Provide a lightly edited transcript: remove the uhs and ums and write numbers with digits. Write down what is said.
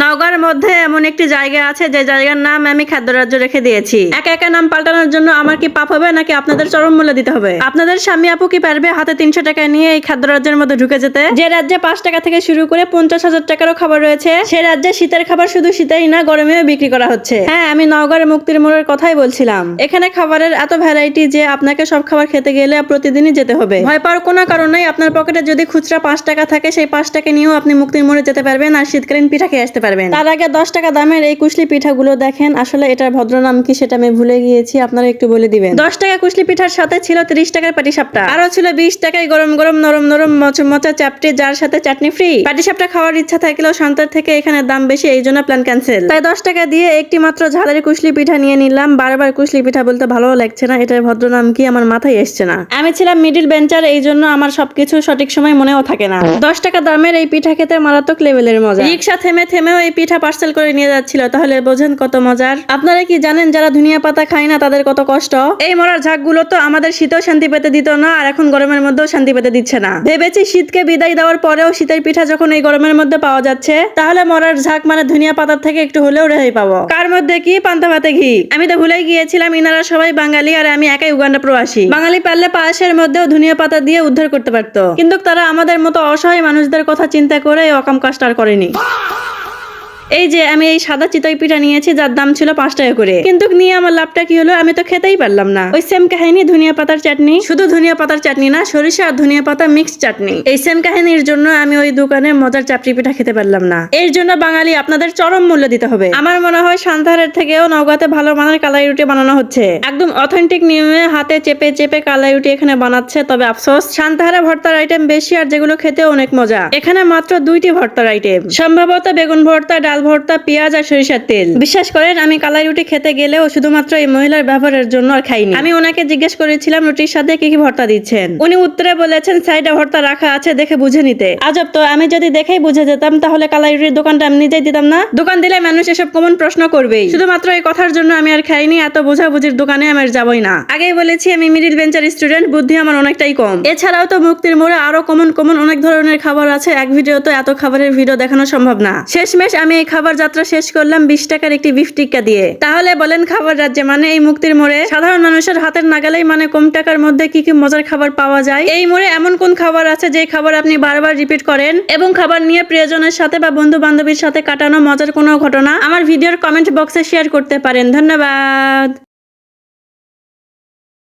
নওগাঁর মধ্যে এমন একটি জায়গা আছে যে জায়গার নাম আমি খাদ্য রাজ্য রেখে দিয়েছি। একা একা নাম পাল্টানোর জন্য আমার কি পাপ হবে নাকি আপনাদের চরম মূল্য দিতে হবে? আপনাদের স্বামী আপু কি পারবে হাতে 300 টাকা নিয়ে এই খাদ্য রাজ্যের মধ্যে ঢুকে যেতে? যে রাজ্যে 5 টাকা থেকে শুরু করে 50,000 টাকারও খাবার রয়েছে, সে রাজ্যে শীতের খাবার শুধু শীতেই না গরমেও বিক্রি করা হচ্ছে। হ্যাঁ, আমি নওগাঁর মুক্তির মোড়ের কথাই বলছিলাম। এখানে খাবারের এত ভ্যারাইটি যে আপনাকে সব খাবার খেতে গেলে প্রতিদিনই যেতে হবে। ভয় পাওয়ার কোনো কারণ নেই। আপনার পকেটে যদি খুচরা 5 টাকা থাকে, সেই 5 টাকা নিয়েও আপনি মুক্তির মোড়ে যেতে পারবেন আর শীতকালীন পিঠা খেয়ে আসতে পারবেন। তার আগে 10 টাকা দামের এই কুশলি পিঠাগুলো দেখেন। আসলে এটার ভদ্র নাম কি সেটা আমি ভুলে গিয়েছি, আপনারা একটু বলে দিবেন। 10 টাকা কুশলি পিঠার সাথে ছিল 30 টাকার পাটিসাপটা, আরো ছিল 20 টাকায় গরম গরম নরম নরম মচমচা চাপটি, যার সাথে চাটনি ফ্রি। পাটিসাপটা খাওয়ার ইচ্ছা থাকলেও শান্তার থেকে এখানে দাম বেশি, এই জন্য প্ল্যান ক্যান্সেল। তাই 10 টাকা দিয়ে একটি মাত্র ঝালের কুশলি পিঠা নিয়ে নিলাম। বারবার কুশলি পিঠা বলতে ভালো লাগছে না, এটার ভদ্র নাম কি আমার মাথায় এসছে না। আমি ছিলাম মিডিল বেঞ্চার, এই জন্য আমার সবকিছু সঠিক সময় মনেও থাকে না। 10 টাকা দামের এই পিঠা খেতে মারাত্মক লেভেলের মজা। রিক্সা থেমে থেমেও এই পিঠা পার্সেল করে নিয়ে যাচ্ছিল, তাহলে বোঝেন কত মজার। আপনারা কি জানেন যারা ধনিয়া পাতা খায় না তাদের কত কষ্ট? এই মরার ঝাঁকগুলো তো আমাদের শীতেও শান্তি পেতে দিত না, আর এখন গরমের মধ্যেও শান্তি পেতে দিচ্ছে না। ভেবেছি শীতকে বিদায় দেওয়ার পরেও শীতের পিঠা যখন এই গরমের মধ্যে পাওয়া যাচ্ছে, তাহলে মরার ঝাঁক মানে ধনিয়া পাতার থেকে একটু হলেও রেহাই পাবো। কার মধ্যে কি পান্তা ভাতে ঘি। আমি তো ভুলেই গিয়েছিলাম ইনারা সবাই বাঙালি আর আমি একাই উগান্ডা প্রবাসী। বাঙালি পারলে পায়েসের মধ্যেও ধনিয়া পাতা দিয়ে উদ্ধার করতে পারতো, কিন্তু তারা আমাদের মতো অসহায় মানুষদের কথা চিন্তা করে এই অকাম কাজটা আর করেনি। এই যে আমি এই সাদা চিতই পিঠা নিয়েছি, যার দাম ছিল 5 টাকা করে, কিন্তু নিয়ে আমার লাভটা কি হলো? আমি তো খেতেই পারলাম না। ওই সেম কাহিনী ধনিয়া পাতার চাটনি, শুধু ধনিয়া পাতার চাটনি না, সরিষা আর ধনিয়া পাতা মিক্সড চাটনি। এই সেম কাহিনীর জন্য আমি ওই দোকানে মজার চাপড়ি পিঠা খেতে পারলাম না। এর জন্য বাঙালি আপনাদের চরম মূল্য দিতে হবে। আমার মনে হয় সান্তাহারের থেকেও নওগাঁতে ভালো মানের কালাই রুটি বানানো হচ্ছে। একদম অথেন্টিক নিয়মে হাতে চেপে চেপে কালাই রুটি এখানে বানাচ্ছে। তবে আফসোস, সান্তাহারে ভর্তার আইটেম বেশি আর যেগুলো খেতে অনেক মজা। এখানে মাত্র 2টি ভর্তার আইটেম, সম্ভবত বেগুন ভর্তা, ডাল ভর্তা, পেঁয়াজ আর সরিষার তেল। বিশ্বাস করেন আমি কালাই রুটি খেতে গেলেও শুধুমাত্র এই মহিলার ব্যবহারের জন্য আর খাইনি। আমি ওনাকে জিজ্ঞেস করেছিলাম রুটির সাথে কি কি ভর্তা দিচ্ছেন। উনি উত্তরে বলেছেন সাইডে ভর্তা রাখা আছে, দেখে বুঝে নিতে। আজব তো, আমি যদি দেখেই বুঝে যেতাম তাহলে কালাই রুটির দোকানটা আমি নিজেই দিতাম না। দোকান দিলে মানুষ এসব কমন প্রশ্ন করবেই। শুধুমাত্র এই কথার জন্য আমি আর খাইনি। এত বোঝাবুঝির দোকানে আমি আর যাবই না। আগেই বলেছি আমি মিডিল বেঞ্চার স্টুডেন্ট, বুদ্ধি আমার অনেকটাই কম। এছাড়াও তো মুক্তির মোড়ে আরো কমন অনেক ধরনের খাবার আছে। এক ভিডিও তো এত খাবারের ভিডিও দেখানো সম্ভব না। শেষমেশ আমি এই খাবার যাত্রা শেষ করলাম 20 টাকার একটি বিফ টিক্কা দিয়ে। তাহলে বলেন খাবার রাজ্যে মানে এই মুক্তির মোড়ে সাধারণ মানুষের হাতের নাগালেই মানে কম টাকার মধ্যে কি কি মজার খাবার পাওয়া যায়? এই মোড়ে এমন কোন খাবার আছে যে খাবার আপনি বারবার রিপিট করেন? এবং খাবার নিয়ে প্রিয়জনের সাথে বা বন্ধু বান্ধবীর সাথে কাটানো মজার কোনো ঘটনা আমার ভিডিওর কমেন্ট বক্সে শেয়ার করতে পারেন। ধন্যবাদ।